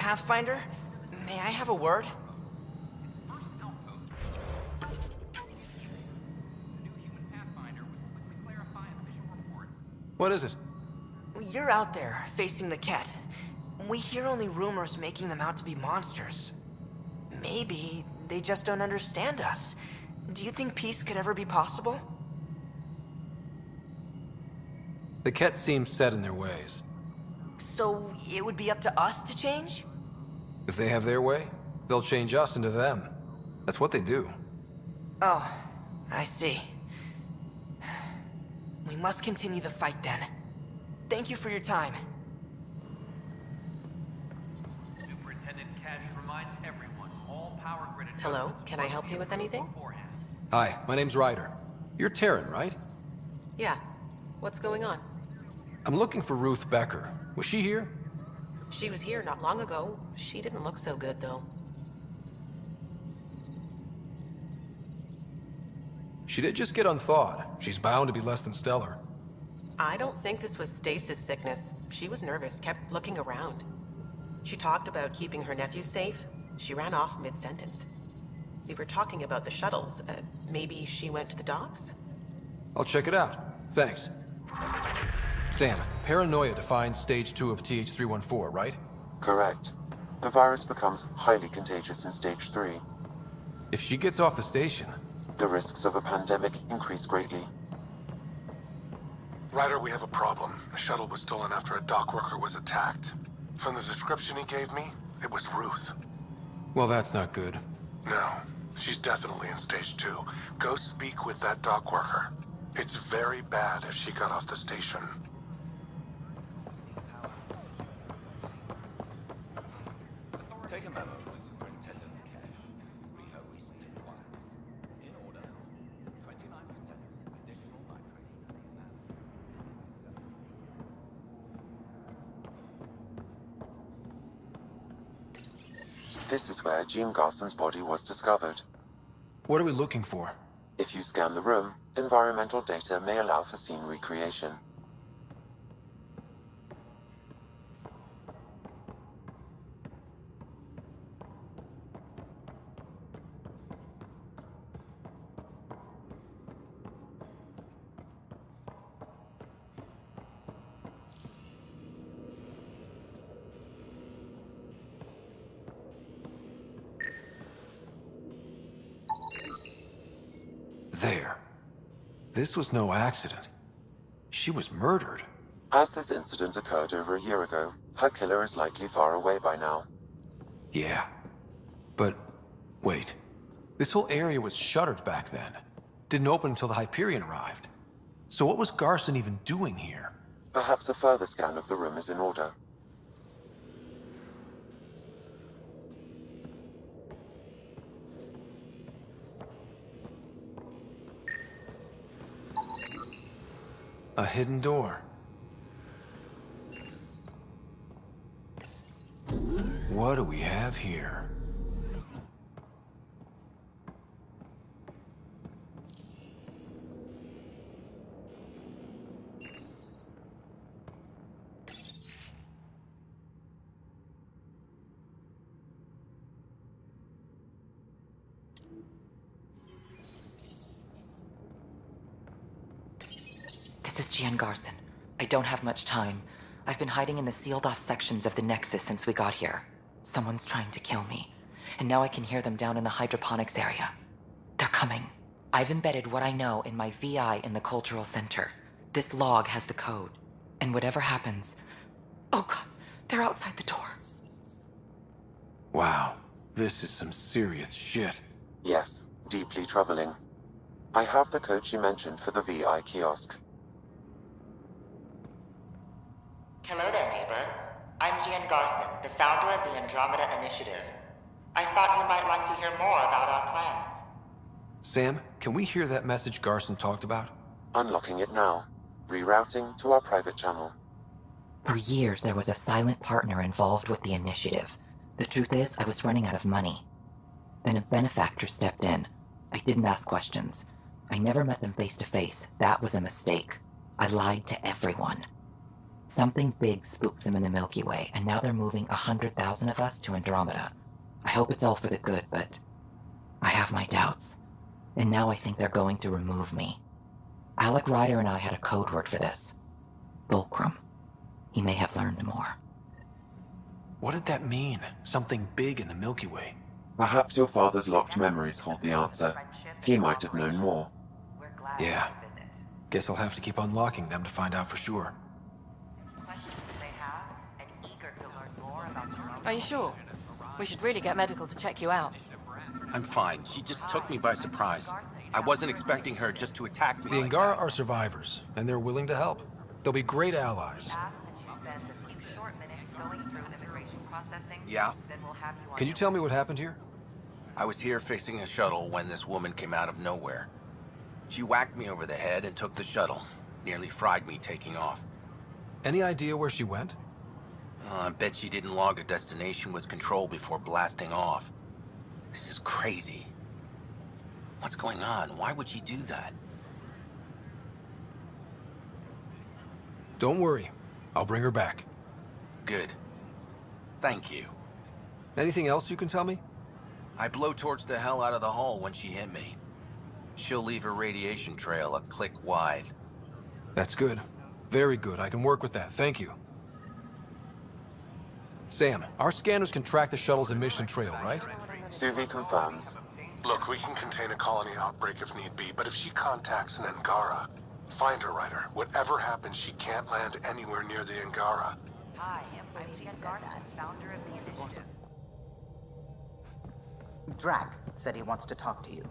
Pathfinder? May I have a word? What is it? You're out there, facing the Ket. We hear only rumors making them out to be monsters. Maybe they just don't understand us. Do you think peace could ever be possible? The Ket seem set in their ways. So it would be up to us to change? If they have their way, they'll change us into them. That's what they do. Oh, I see. We must continue the fight then. Thank you for your time. Superintendent Cash reminds everyone all power grid. Hello, can I help you with anything? Hi, my name's Ryder. You're Terran, right? Yeah. What's going on? I'm looking for Ruth Becker. Was she here? She was here not long ago. She didn't look so good, though. She did just get unthawed. She's bound to be less than stellar. I don't think this was stasis sickness. She was nervous, kept looking around. She talked about keeping her nephew safe. She ran off mid-sentence. We were talking about the shuttles. Maybe she went to the docks? I'll check it out. Thanks. Sam, paranoia defines stage 2 of TH314, right? Correct. The virus becomes highly contagious in stage 3. If she gets off the station... The risks of a pandemic increase greatly. Ryder, we have a problem. The shuttle was stolen after a dock worker was attacked. From the description he gave me, it was Ruth. Well, that's not good. No, she's definitely in stage 2. Go speak with that dock worker. It's very bad if she got off the station. Take a memo to Superintendent Cash. We have recent inquiries. In order, 29% additional nitrate. This is where Jean Garson's body was discovered. What are we looking for? If you scan the room, environmental data may allow for scene recreation. There. This was no accident. She was murdered. As this incident occurred over a year ago, her killer is likely far away by now. Yeah. But... wait. This whole area was shuttered back then. Didn't open until the Hyperion arrived. So what was Garson even doing here? Perhaps a further scan of the room is in order. A hidden door. What do we have here? This is Gian Garson. I don't have much time. I've been hiding in the sealed-off sections of the Nexus since we got here. Someone's trying to kill me, and now I can hear them down in the hydroponics area. They're coming. I've embedded what I know in my VI in the Cultural Center. This log has the code. And whatever happens... Oh god, they're outside the door. Wow, this is some serious shit. Yes, deeply troubling. I have the code she mentioned for the VI kiosk. Hello there, neighbor. I'm Gian Garson, the founder of the Andromeda Initiative. I thought you might like to hear more about our plans. Sam, can we hear that message Garson talked about? Unlocking it now. Rerouting to our private channel. For years, there was a silent partner involved with the initiative. The truth is, I was running out of money. Then a benefactor stepped in. I didn't ask questions. I never met them face to face. That was a mistake. I lied to everyone. Something big spooked them in the Milky Way, and now they're moving 100,000 of us to Andromeda. I hope it's all for the good, but I have my doubts. And now I think they're going to remove me. Alec Ryder and I had a code word for this. Fulcrum. He may have learned more. What did that mean? Something big in the Milky Way? Perhaps your father's locked memories hold the answer. He might have known more. Yeah. Guess I'll have to keep unlocking them to find out for sure. Are you sure? We should really get medical to check you out. I'm fine. She just took me by surprise. I wasn't expecting her just to attack me. The like Angara that. are survivors, and they're willing to help. They'll be great allies. Yeah? Can you tell me what happened here? I was here fixing a shuttle when this woman came out of nowhere. She whacked me over the head and took the shuttle. Nearly fried me taking off. Any idea where she went? I bet she didn't log a destination with control before blasting off. This is crazy. What's going on? Why would she do that? Don't worry. I'll bring her back. Good. Thank you. Anything else you can tell me? I blowtorched the hell out of the hull when she hit me. She'll leave her radiation trail a click wide. That's good. Very good. I can work with that. Thank you. Sam, our scanners can track the shuttle's emission trail, right? Suvi confirms. Look, we can contain a colony outbreak if need be, but if she contacts an Angara, find her, Ryder. Whatever happens, she can't land anywhere near the Angara. Hi, I'm founder of the initiative. Drak said he wants to talk to you.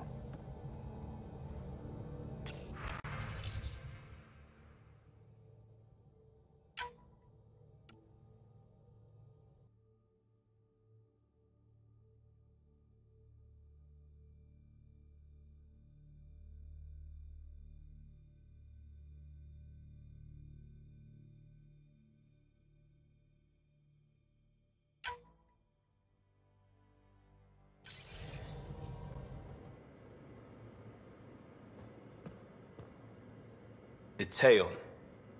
Deteon.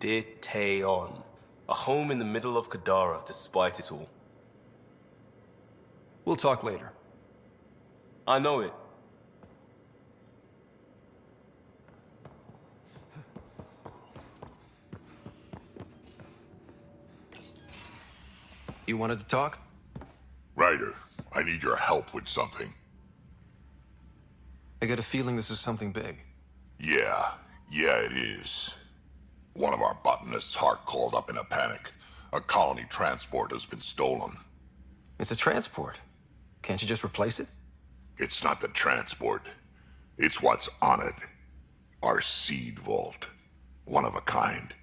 Deteon. A home in the middle of Kadaре, despite it all. We'll talk later. I know it. You wanted to talk? Ryder, I need your help with something. I get a feeling this is something big. Yeah, it is. One of our botanists' heart called up in a panic. A colony transport has been stolen. It's a transport. Can't you just replace it? It's not the transport. It's what's on it. Our seed vault. One of a kind.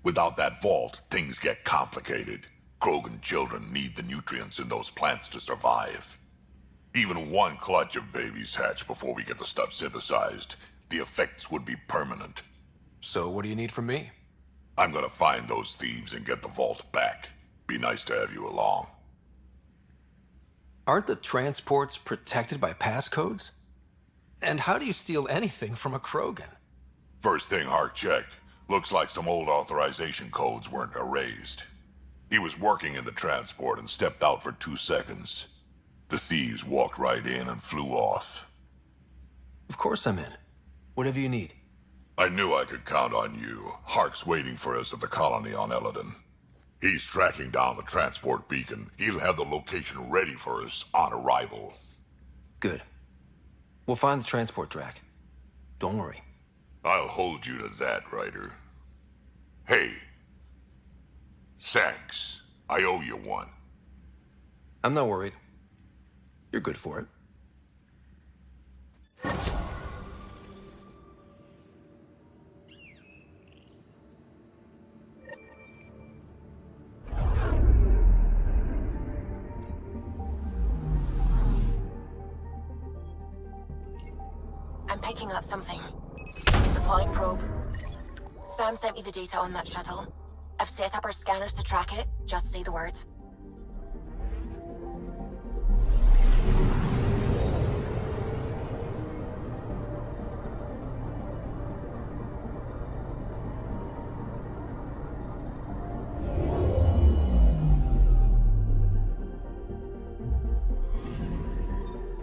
Without that vault, things get complicated. Krogan children need the nutrients in those plants to survive. Even one clutch of babies hatch before we get the stuff synthesized. The effects would be permanent. So what do you need from me? I'm gonna find those thieves and get the vault back. Be nice to have you along. Aren't the transports protected by passcodes? And how do you steal anything from a Krogan? First thing Hark checked. Looks like some old authorization codes weren't erased. He was working in the transport and stepped out for 2 seconds. The thieves walked right in and flew off. Of course I'm in. Whatever you need. I knew I could count on you. Hark's waiting for us at the colony on Eladon. He's tracking down the transport beacon. He'll have the location ready for us on arrival. Good. We'll find the transport track. Don't worry. I'll hold you to that, Ryder. Hey. Thanks. I owe you one. I'm not worried. You're good for it. I'm picking up something. Deploying probe. Sam sent me the data on that shuttle. I've set up our scanners to track it. Just say the word.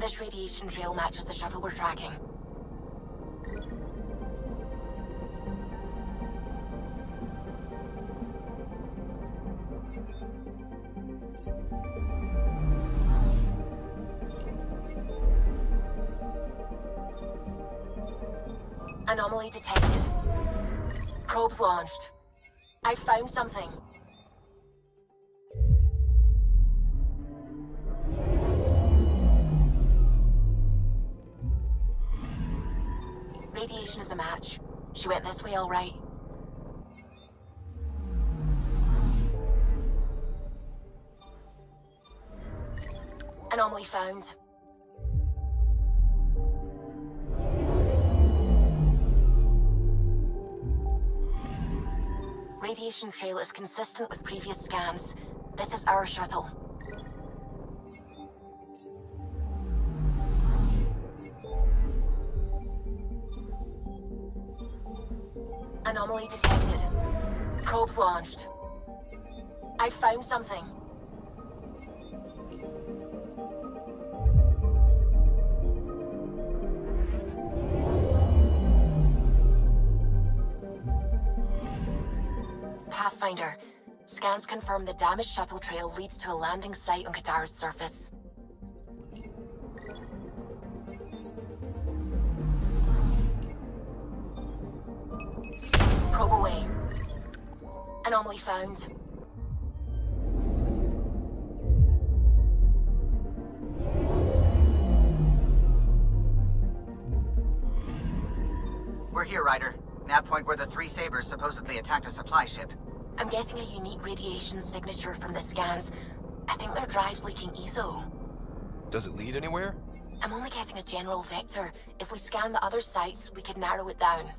This radiation trail matches the shuttle we're tracking. Anomaly detected. Probes launched. I found something. Radiation is a match. She went this way all right. Anomaly found. Radiation trail is consistent with previous scans. This is our shuttle. Anomaly detected. Probes launched. I found something. Pathfinder. Scans confirm the damaged shuttle trail leads to a landing site on Kadare's surface. Probe away. Anomaly found. We're here, Ryder. Nav point where the three Sabers supposedly attacked a supply ship. I'm getting a unique radiation signature from the scans. I think their drive's leaking ESO. Does it lead anywhere? I'm only getting a general vector. If we scan the other sites, we could narrow it down.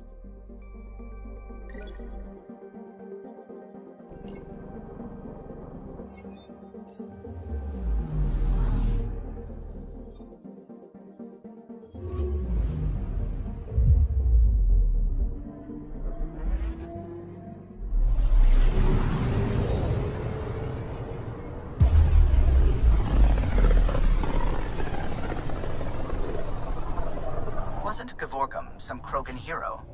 Wasn't Gavorkum some Krogan hero?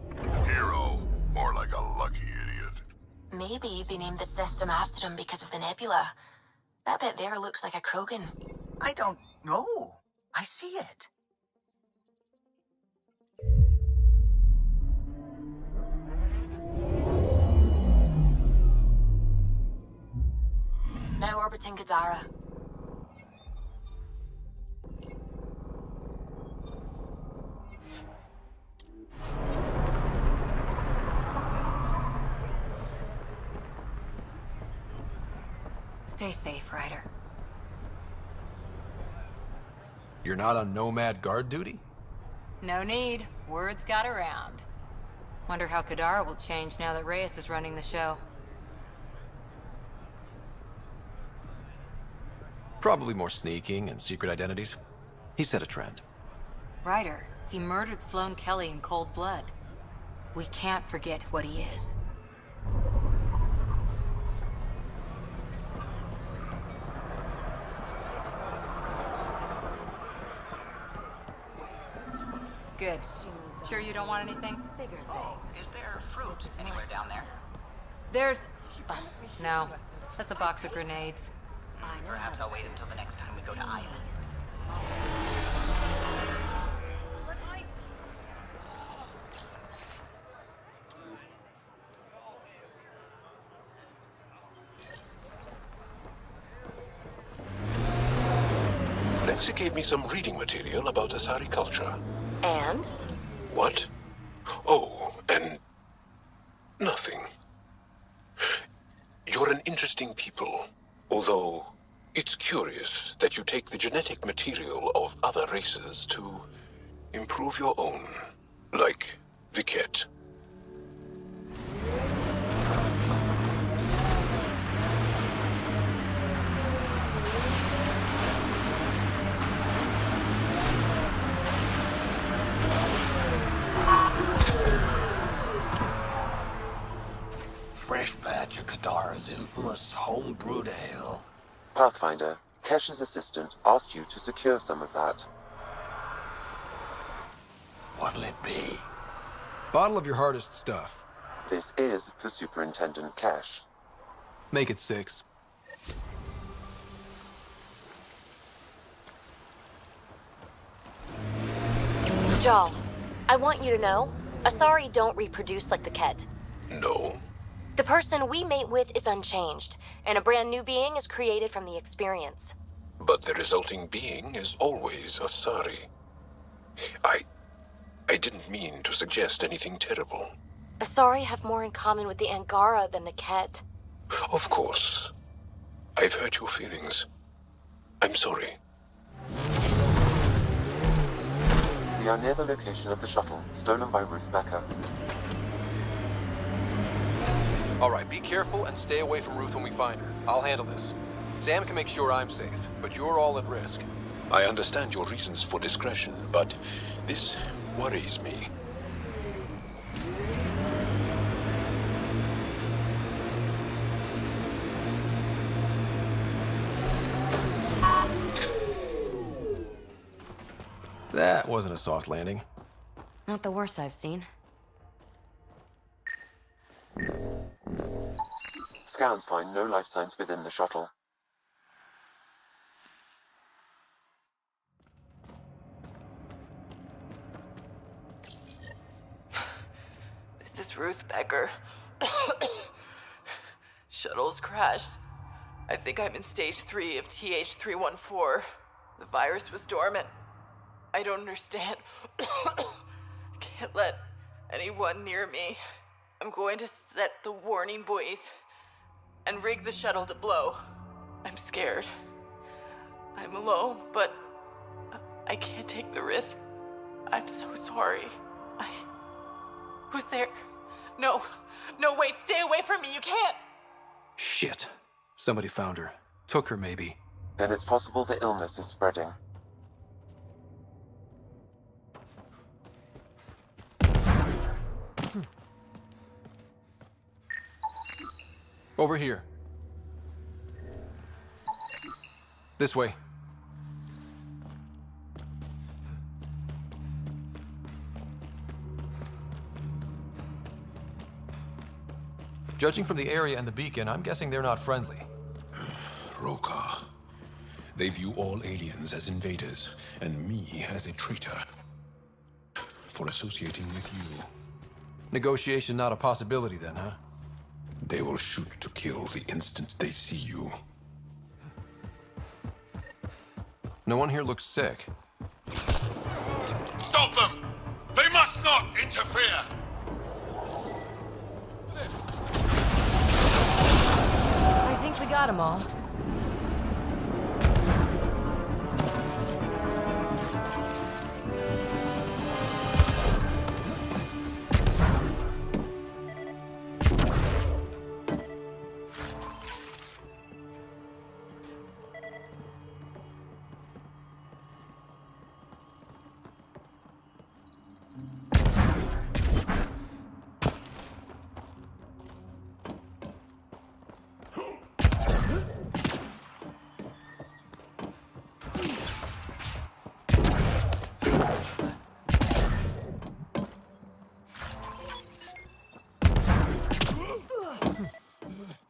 Hero? More like a lucky idiot. Maybe they named the system after him because of the nebula. That bit there looks like a Krogan. I don't know. I see it. Now orbiting Kadaре. Stay safe, Ryder. You're not on Nomad guard duty? No need. Word's got around. Wonder how Kadaре will change now that Reyes is running the show. Probably more sneaking and secret identities. He set a trend. Ryder, he murdered Sloane Kelly in cold blood. We can't forget what he is. Good. Sure you don't want anything? Is there fruit anywhere down there? There's... no. That's a box of grenades. Perhaps I'll wait until the next time we go to Island. Lexi gave me some reading material about Asari culture. And? What? Oh, and... nothing. You're an interesting people, although it's curious that you take the genetic material of other races to improve your own, like the Ket. Fresh batch of Kadare's infamous home-brewed ale. Pathfinder, Kesh's assistant asked you to secure some of that. What'll it be? Bottle of your hardest stuff. This is for Superintendent Cash. Make it 6. Jaal, I want you to know, Asari don't reproduce like the Ket. No. The person we mate with is unchanged, and a brand new being is created from the experience. But the resulting being is always Asari. I didn't mean to suggest anything terrible. Asari have more in common with the Angara than the Ket. Of course. I've hurt your feelings. I'm sorry. We are near the location of the shuttle, stolen by Ruth Becker. All right, be careful and stay away from Ruth when we find her. I'll handle this. Sam can make sure I'm safe, but you're all at risk. I understand your reasons for discretion, but this worries me. That wasn't a soft landing. Not the worst I've seen. Scans find no life signs within the shuttle. This is Ruth Becker. Shuttle's crashed. I think I'm in stage 3 of TH314. The virus was dormant. I don't understand. Can't let anyone near me. I'm going to set the warning buoys and rig the shuttle to blow. I'm scared. I'm alone, but I can't take the risk. I'm so sorry. Who's there? No, wait, stay away from me, you can't! Shit. Somebody found her. Took her, maybe. Then it's possible the illness is spreading. Over here. This way. Judging from the area and the beacon, I'm guessing they're not friendly. Roka. They view all aliens as invaders, and me as a traitor. For associating with you. Negotiation not a possibility then, huh? They will shoot to kill the instant they see you. No one here looks sick. Stop them! They must not interfere! I think we got them all.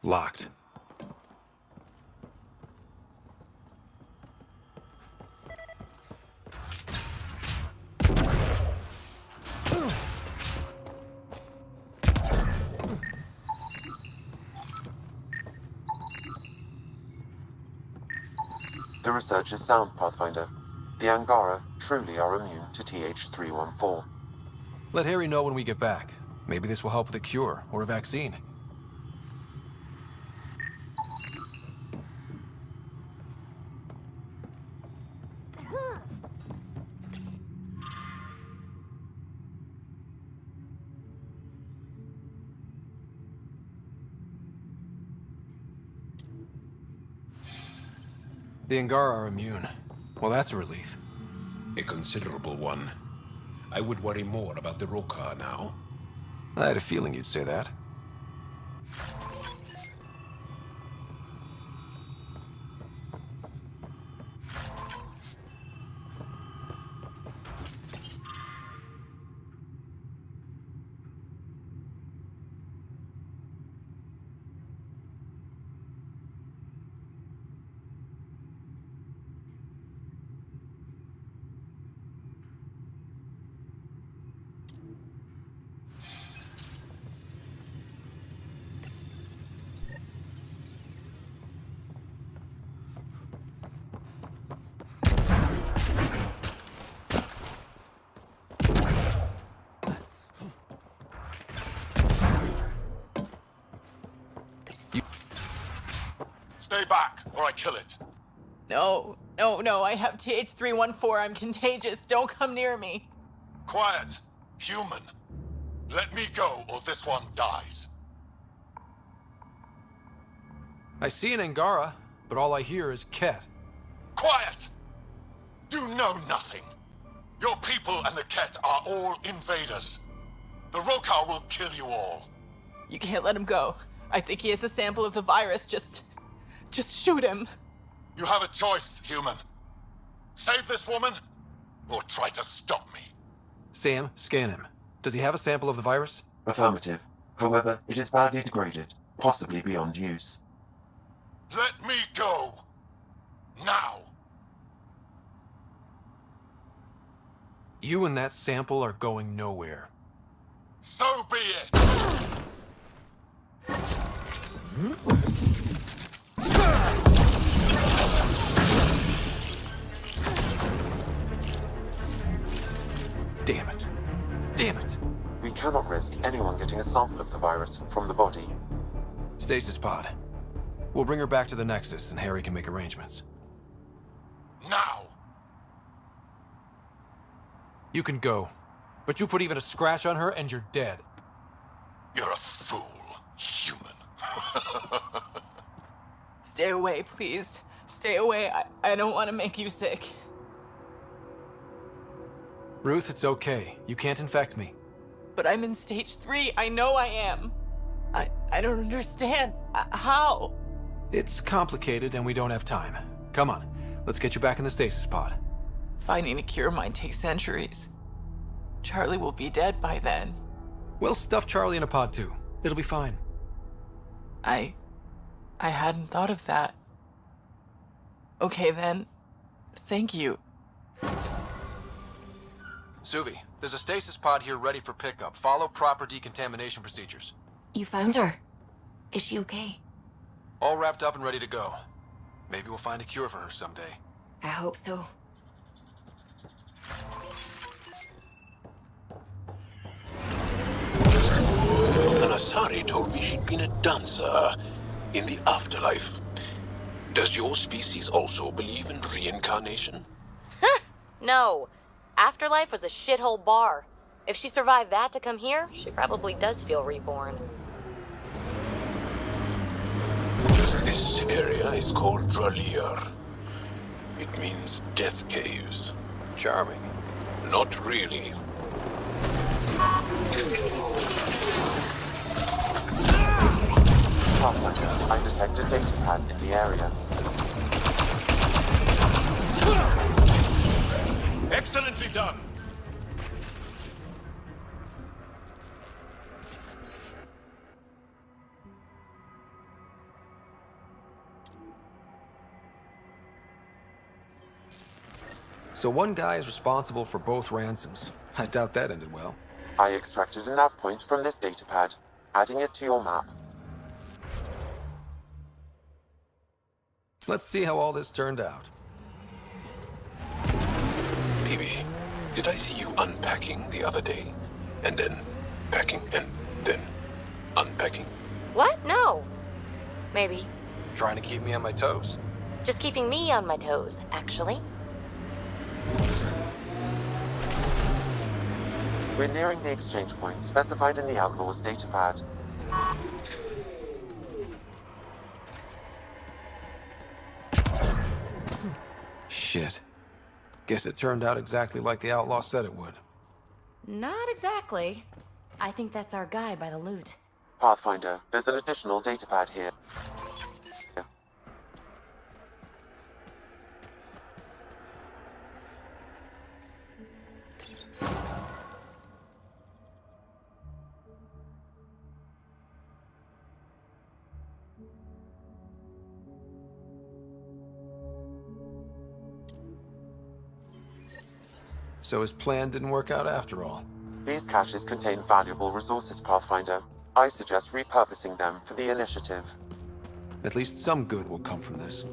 Locked. The research is sound, Pathfinder. The Angara truly are immune to TH314. Let Harry know when we get back. Maybe this will help with a cure or a vaccine. The Angara are immune. Well, that's a relief. A considerable one. I would worry more about the Roka now. I had a feeling you'd say that. Stay back, or I kill it. No, I have TH314. I'm contagious. Don't come near me. Quiet. Human. Let me go, or this one dies. I see an Angara, but all I hear is Ket. Quiet! You know nothing. Your people and the Ket are all invaders. The Rokar will kill you all. You can't let him go. I think he has a sample of the virus. Just shoot him. You have a choice, human. Save this woman, or try to stop me. Sam, scan him. Does he have a sample of the virus? Affirmative. However, it is badly degraded, possibly beyond use. Let me go. Now. You and that sample are going nowhere. So be it. Damn it. Damn it. We cannot risk anyone getting a sample of the virus from the body. Stasis pod. We'll bring her back to the Nexus and Harry can make arrangements. Now! You can go. But you put even a scratch on her and you're dead. You're a fool, human. Stay away, please. Stay away. I don't want to make you sick. Ruth, it's okay. You can't infect me. But I'm in stage 3. I know I am. I don't understand. How? It's complicated and we don't have time. Come on, let's get you back in the stasis pod. Finding a cure might take centuries. Charlie will be dead by then. We'll stuff Charlie in a pod too. It'll be fine. I hadn't thought of that. Okay then. Thank you. Suvi, there's a stasis pod here ready for pickup. Follow proper decontamination procedures. You found her. Is she okay? All wrapped up and ready to go. Maybe we'll find a cure for her someday. I hope so. An Asari told me she'd been a dancer in the afterlife. Does your species also believe in reincarnation? No. Afterlife was a shithole bar. If she survived that to come here, she probably does feel reborn. This area is called Dralir. It means death caves. Charming. Not really. Pathfinder, I detect a data pad in the area. Excellently done. So one guy is responsible for both ransoms. I doubt that ended well. I extracted a nav point from this data pad, adding it to your map. Let's see how all this turned out. Phoebe, did I see you unpacking the other day? And then packing, and then unpacking? What? No. Maybe. Trying to keep me on my toes. Just keeping me on my toes, actually. We're nearing the exchange point specified in the Outlaw's data pad. Shit. Guess it turned out exactly like the Outlaw said it would. Not exactly. I think that's our guy by the loot. Pathfinder, there's an additional data pad here. So his plan didn't work out after all. These caches contain valuable resources, Pathfinder. I suggest repurposing them for the initiative. At least some good will come from this.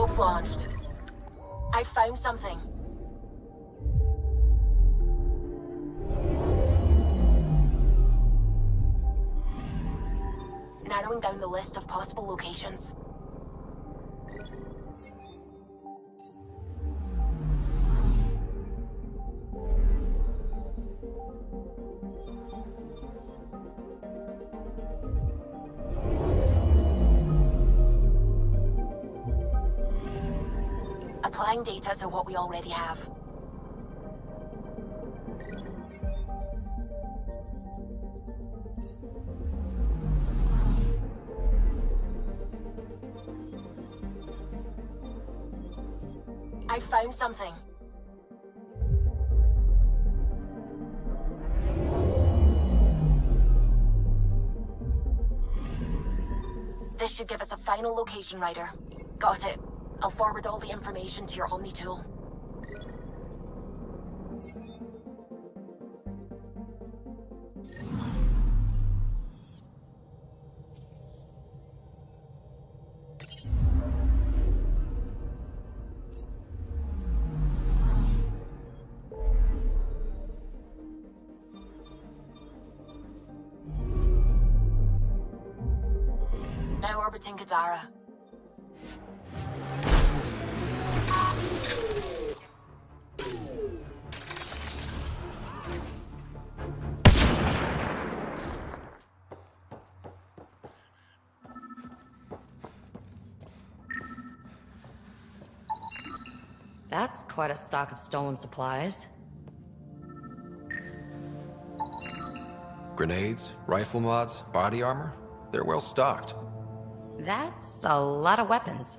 Probe's launched. I found something. Narrowing down the list of possible locations. Applying data to what we already have. I found something. This should give us a final location, Ryder. Got it. I'll forward all the information to your Omni tool. Now orbiting Kadaре. That's quite a stock of stolen supplies. Grenades, rifle mods, body armor. They're well stocked. That's a lot of weapons.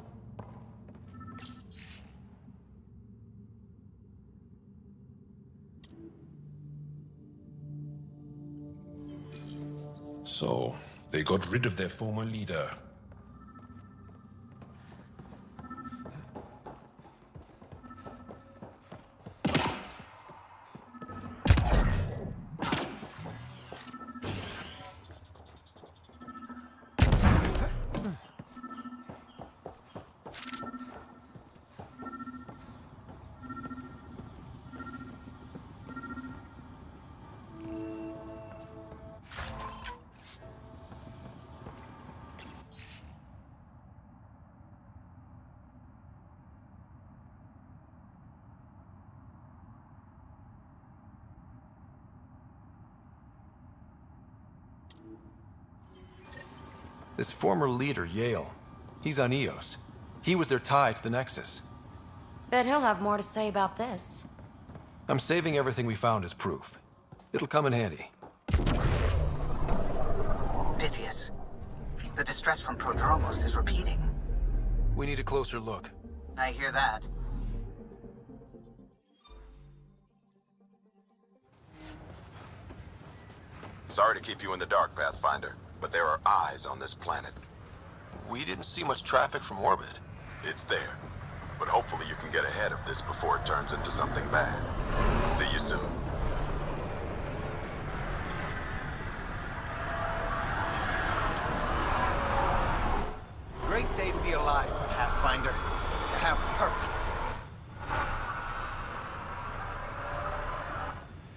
So, they got rid of their former leader. This former leader, Yale, he's on Eos. He was their tie to the Nexus. Bet he'll have more to say about this. I'm saving everything we found as proof. It'll come in handy. Pythias, the distress from Prodromos is repeating. We need a closer look. I hear that. Sorry to keep you in the dark, Pathfinder, but there are eyes on this planet. We didn't see much traffic from orbit. It's there, but hopefully you can get ahead of this before it turns into something bad. See you soon. Great day to be alive, Pathfinder. To have purpose.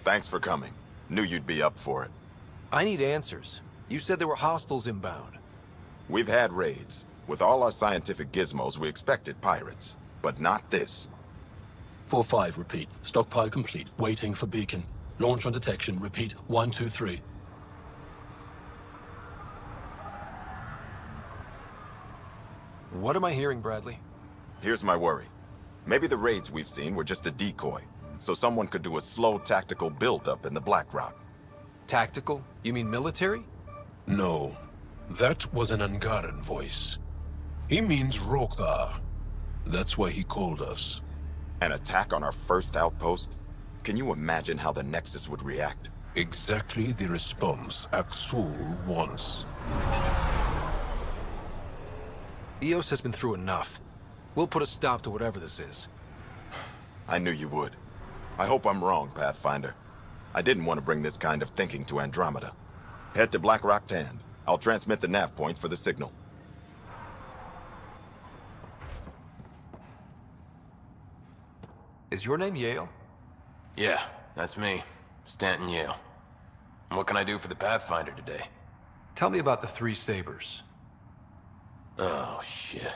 Thanks for coming. Knew you'd be up for it. I need answers. You said there were hostiles inbound. We've had raids. With all our scientific gizmos, we expected pirates. But not this. 4-5, repeat. Stockpile complete. Waiting for beacon. Launch on detection. Repeat. 1-2-3. What am I hearing, Bradley? Here's my worry. Maybe the raids we've seen were just a decoy, so someone could do a slow tactical build-up in the Black Rock. Tactical? You mean military? No. That was an Angaran voice. He means Roka. That's why he called us. An attack on our first outpost? Can you imagine how the Nexus would react? Exactly the response Axul wants. Eos has been through enough. We'll put a stop to whatever this is. I knew you would. I hope I'm wrong, Pathfinder. I didn't want to bring this kind of thinking to Andromeda. Head to Black Rock Tand. I'll transmit the nav point for the signal. Is your name Yale? Yeah, that's me. Stanton Yale. And what can I do for the Pathfinder today? Tell me about the 3 sabers. Oh, shit.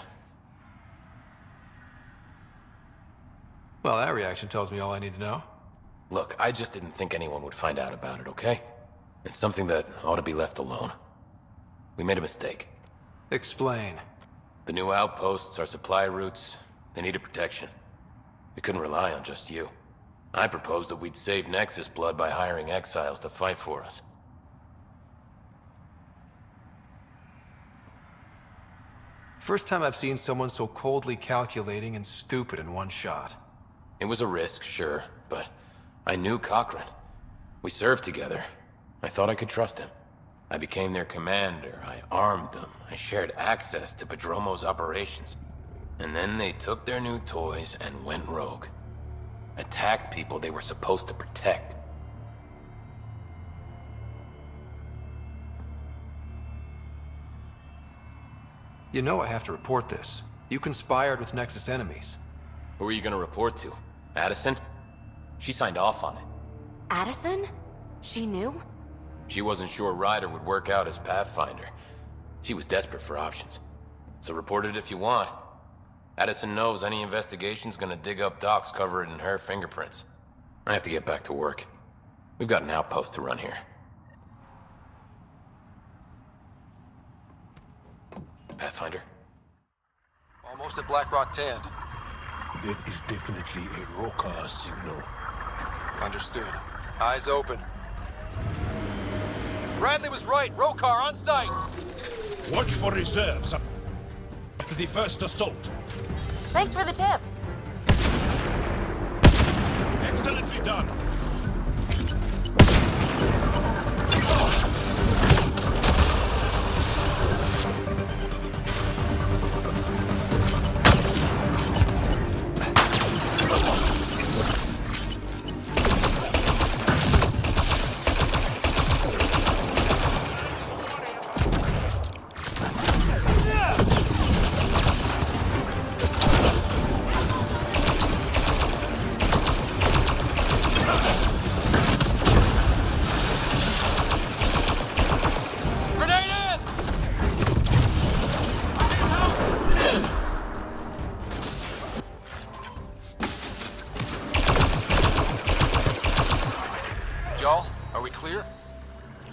Well, that reaction tells me all I need to know. Look, I just didn't think anyone would find out about it, okay? It's something that ought to be left alone. We made a mistake. Explain. The new outposts, our supply routes, they needed protection. We couldn't rely on just you. I proposed that we'd save Nexus blood by hiring exiles to fight for us. First time I've seen someone so coldly calculating and stupid in one shot. It was a risk, sure, but I knew Cochrane. We served together. I thought I could trust him. I became their commander, I armed them, I shared access to Padromo's operations. And then they took their new toys and went rogue. Attacked people they were supposed to protect. You know I have to report this. You conspired with Nexus enemies. Who are you gonna report to? Addison? She signed off on it. Addison? She knew? She wasn't sure Ryder would work out as Pathfinder. She was desperate for options. So report it if you want. Addison knows any investigation's gonna dig up docs covered in her fingerprints. I have to get back to work. We've got an outpost to run here. Pathfinder? Almost at Black Rock Tand. That is definitely a Roka signal. Understood. Eyes open. Bradley was right. Rokar on site. Watch for reserves after the first assault. Thanks for the tip. Excellently done.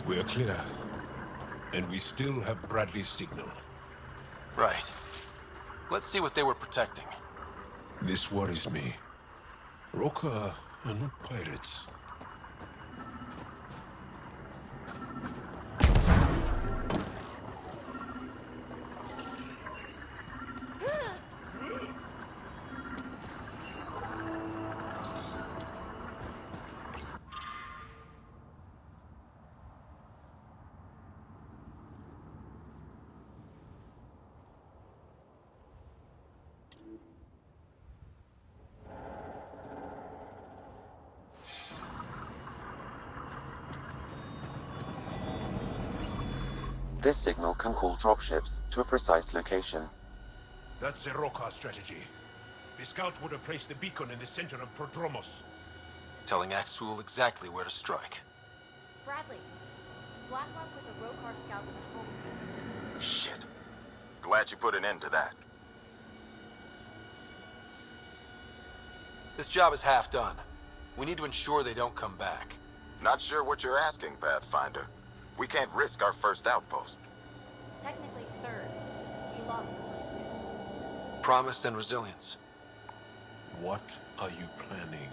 We're clear. And we still have Bradley's signal. Right. Let's see what they were protecting. This worries me. Roka are not pirates. This signal can call dropships to a precise location. That's the Roka strategy. The scout would have placed the beacon in the center of Prodromos. Telling Axul exactly where to strike. Bradley, Blackrock was a Rokar scout with a homing beacon. Shit. Glad you put an end to that. This job is half done. We need to ensure they don't come back. Not sure what you're asking, Pathfinder. We can't risk our first outpost. Technically third. We lost the first two. Promise and resilience. What are you planning?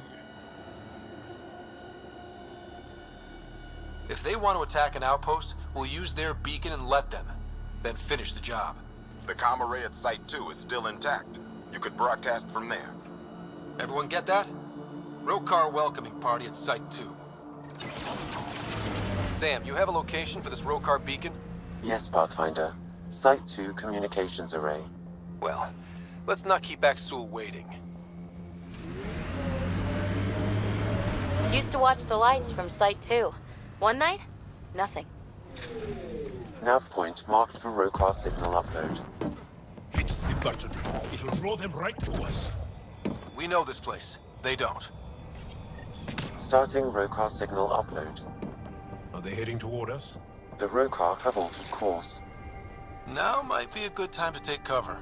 If they want to attack an outpost, we'll use their beacon and let them. Then finish the job. The comm array at Site 2 is still intact. You could broadcast from there. Everyone get that? Rokar welcoming party at Site 2. Sam, you have a location for this Rokar beacon? Yes, Pathfinder. Site 2 communications array. Well, let's not keep Axul waiting. Used to watch the lights from Site 2. One night, nothing. Nav point marked for Rokar signal upload. Hit the button. It'll draw them right to us. We know this place. They don't. Starting Rokar signal upload. Are they heading toward us? The Rokar have altered course. Now might be a good time to take cover.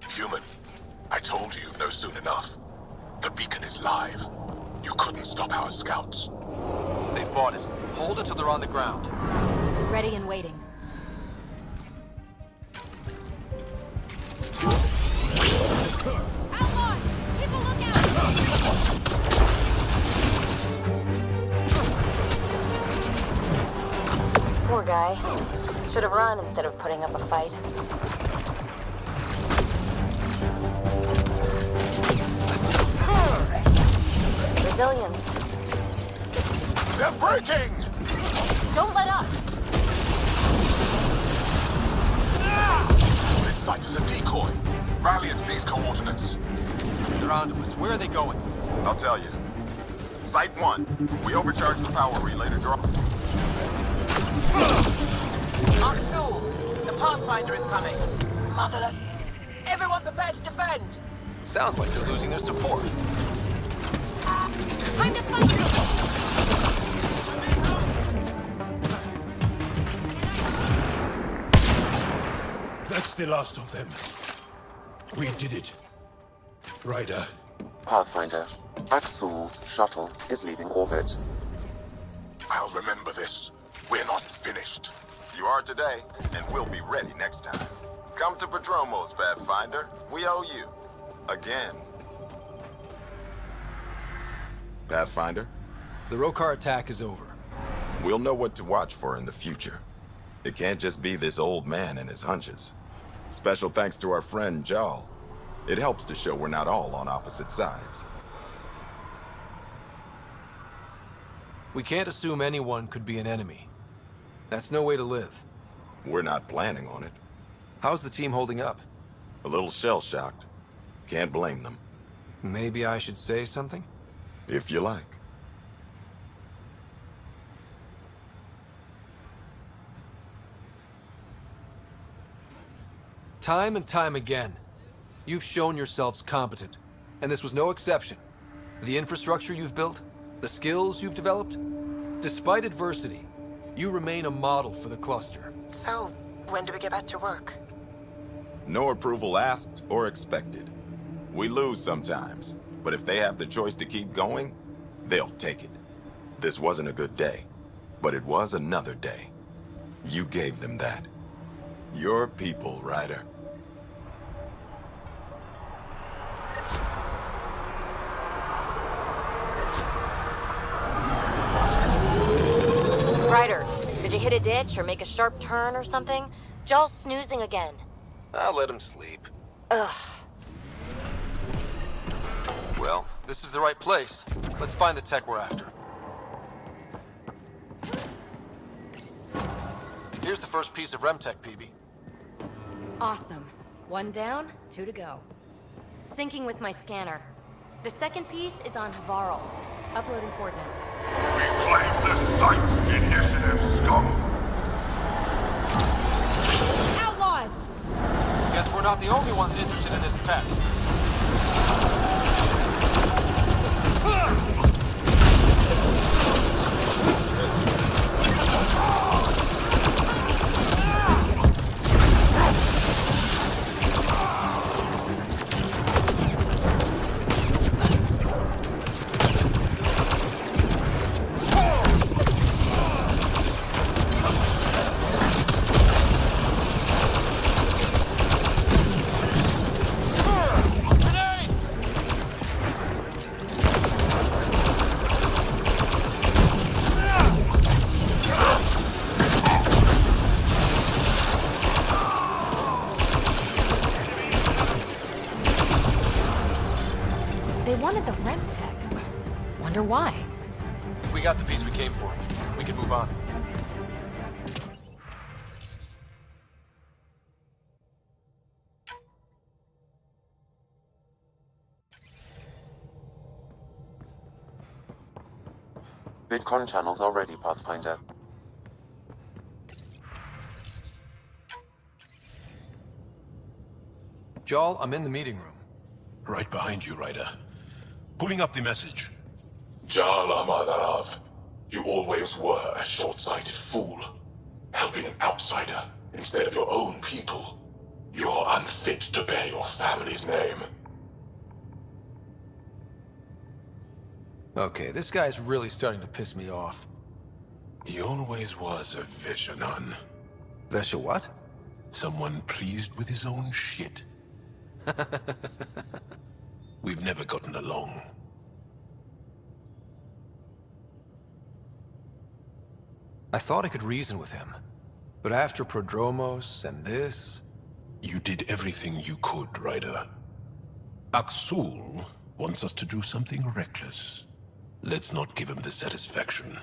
Human, I told you no soon enough. The beacon is live. You couldn't stop our scouts. They've bought it. Hold it till they're on the ground. Ready and waiting. Outlaws! People look out! Poor guy. Should have run instead of putting up a fight. Resilience. They're breaking! Don't let up! This site is a decoy. Rally at these coordinates. They're onto us. Where are they going? I'll tell you. Site 1. We overcharged the power relay to draw. Aksul, the Pathfinder is coming. Motherless. Everyone prepare to defend. Sounds like they're losing their support. Time to fight! That's the last of them. We did it. Ryder. Pathfinder, Aksul's shuttle is leaving orbit. I'll remember this. We're not finished. You are today, and we'll be ready next time. Come to Padromos, Pathfinder. We owe you. Again. Pathfinder? The Rokar attack is over. We'll know what to watch for in the future. It can't just be this old man and his hunches. Special thanks to our friend Jaal. It helps to show we're not all on opposite sides. We can't assume anyone could be an enemy. That's no way to live. We're not planning on it. How's the team holding up? A little shell-shocked. Can't blame them. Maybe I should say something? If you like. Time and time again, you've shown yourselves competent, and this was no exception. The infrastructure you've built, the skills you've developed, despite adversity, you remain a model for the cluster. So, when do we get back to work? No approval asked or expected. We lose sometimes, but if they have the choice to keep going, they'll take it. This wasn't a good day, but it was another day. You gave them that. Your people, Ryder. Ryder, did you hit a ditch or make a sharp turn or something? Jaal's snoozing again. I'll let him sleep. Ugh. Well, this is the right place. Let's find the tech we're after. Here's the first piece of RemTech, Phoebe. Awesome. 1 down, 2 to go. Syncing with my scanner. The second piece is on Havarl. Uploading coordinates. Reclaim this site, initiative scum! Outlaws! Guess we're not the only ones interested in this tech. They wanted the rem tech. Wonder why. We got the piece we came for. We can move on. Vidcon channels are ready, Pathfinder. Jaal, I'm in the meeting room. Right behind you, Ryder. Pulling up the message. Jaal Ama Darав, you always were a short-sighted fool. Helping an outsider instead of your own people. You're unfit to bear your family's name. Okay, this guy's really starting to piss me off. He always was a Veshanon. Vesha what? Someone pleased with his own shit. We've never gotten along. I thought I could reason with him. But after Prodromos and this... You did everything you could, Ryder. Aksul wants us to do something reckless. Let's not give him the satisfaction.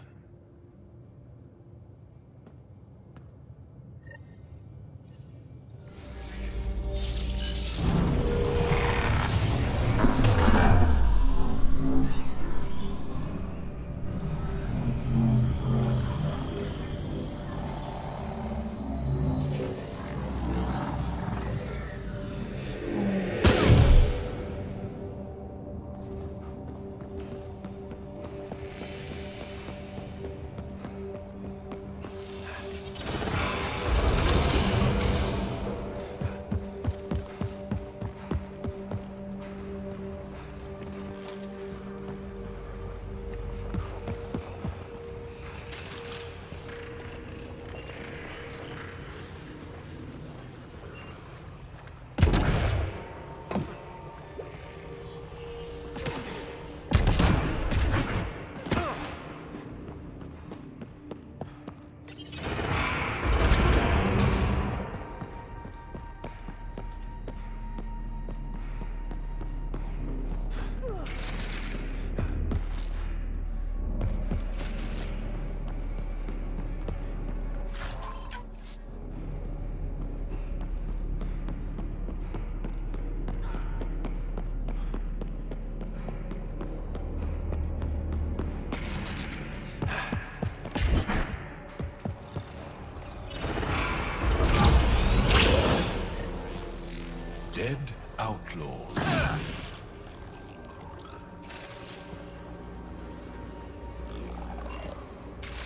Dead outlaws.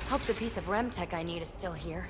Hope the piece of Remtech I need is still here.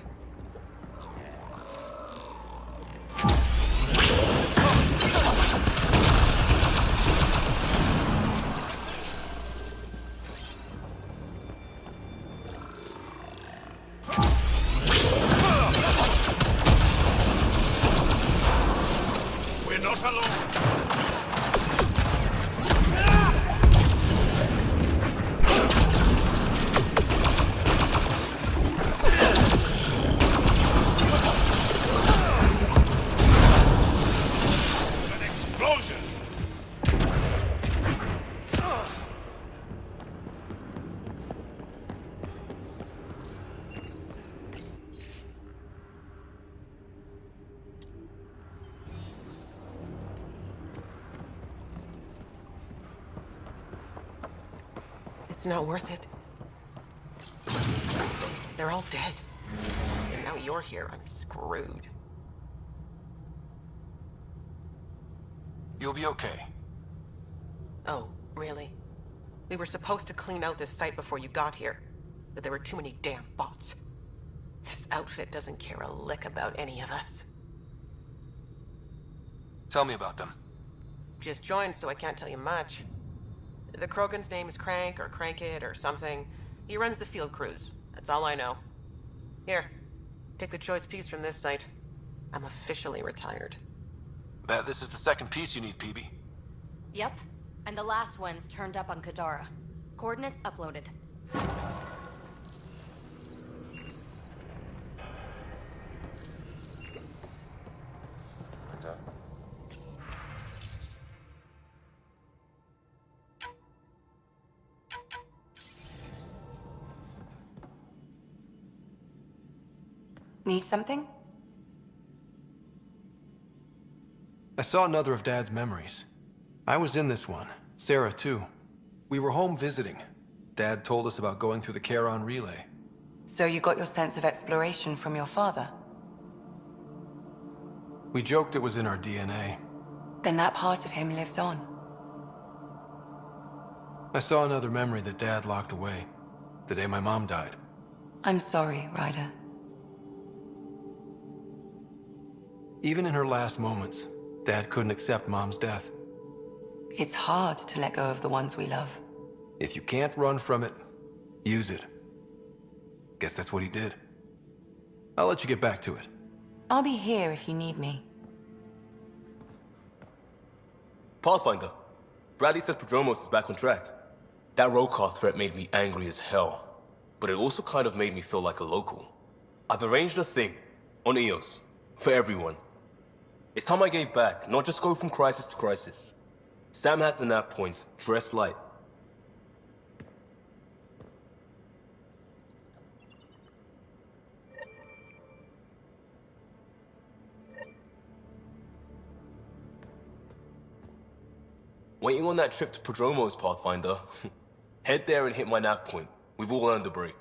It's not worth it. They're all dead. And now you're here, I'm screwed. You'll be okay. Oh, really? We were supposed to clean out this site before you got here, but there were too many damn bots. This outfit doesn't care a lick about any of us. Tell me about them. Just joined, so I can't tell you much. The Krogan's name is Crank, or Crankit, or something. He runs the field crews. That's all I know. Here, take the choice piece from this site. I'm officially retired. Bet this is the second piece you need, Phoebe. Yep, and the last one's turned up on Kadaре. Coordinates uploaded. Need something? I saw another of Dad's memories. I was in this one. Sarah, too. We were home visiting. Dad told us about going through the Charon relay. So you got your sense of exploration from your father? We joked it was in our DNA. Then that part of him lives on. I saw another memory that Dad locked away. The day my mom died. I'm sorry, Ryder. Even in her last moments, Dad couldn't accept Mom's death. It's hard to let go of the ones we love. If you can't run from it, use it. Guess that's what he did. I'll let you get back to it. I'll be here if you need me. Pathfinder, Bradley says Prodromos is back on track. That road car threat made me angry as hell, but it also kind of made me feel like a local. I've arranged a thing on EOS for everyone. It's time I gave back, not just go from crisis to crisis. Sam has the nav points, dress light. Waiting on that trip to Prodromos, Pathfinder. Head there and hit my nav point. We've all earned a break.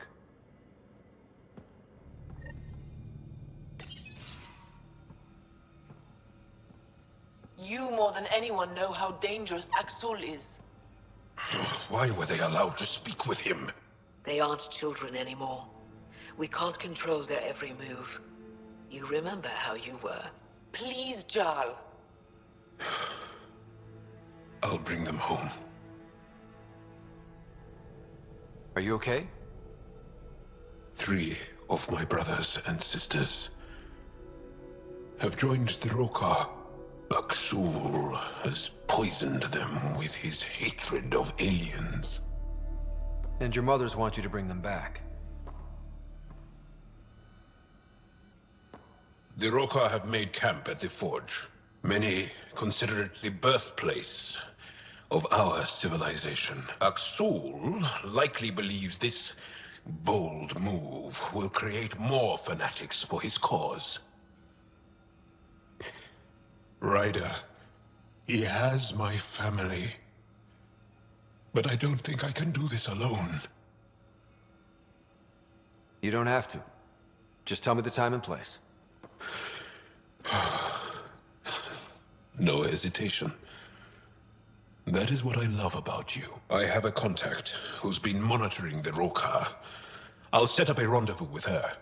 You more than anyone know how dangerous Axul is. Why were they allowed to speak with him? They aren't children anymore. We can't control their every move. You remember how you were. Please, Jaal. I'll bring them home. Are you okay? 3 of my brothers and sisters have joined the Roka. Axul has poisoned them with his hatred of aliens. And your mothers want you to bring them back. The Roka have made camp at the Forge. Many consider it the birthplace of our civilization. Axul likely believes this bold move will create more fanatics for his cause. Ryder, he has my family. But I don't think I can do this alone. You don't have to. Just tell me the time and place. No hesitation. That is what I love about you. I have a contact who's been monitoring the Roka. I'll set up a rendezvous with her.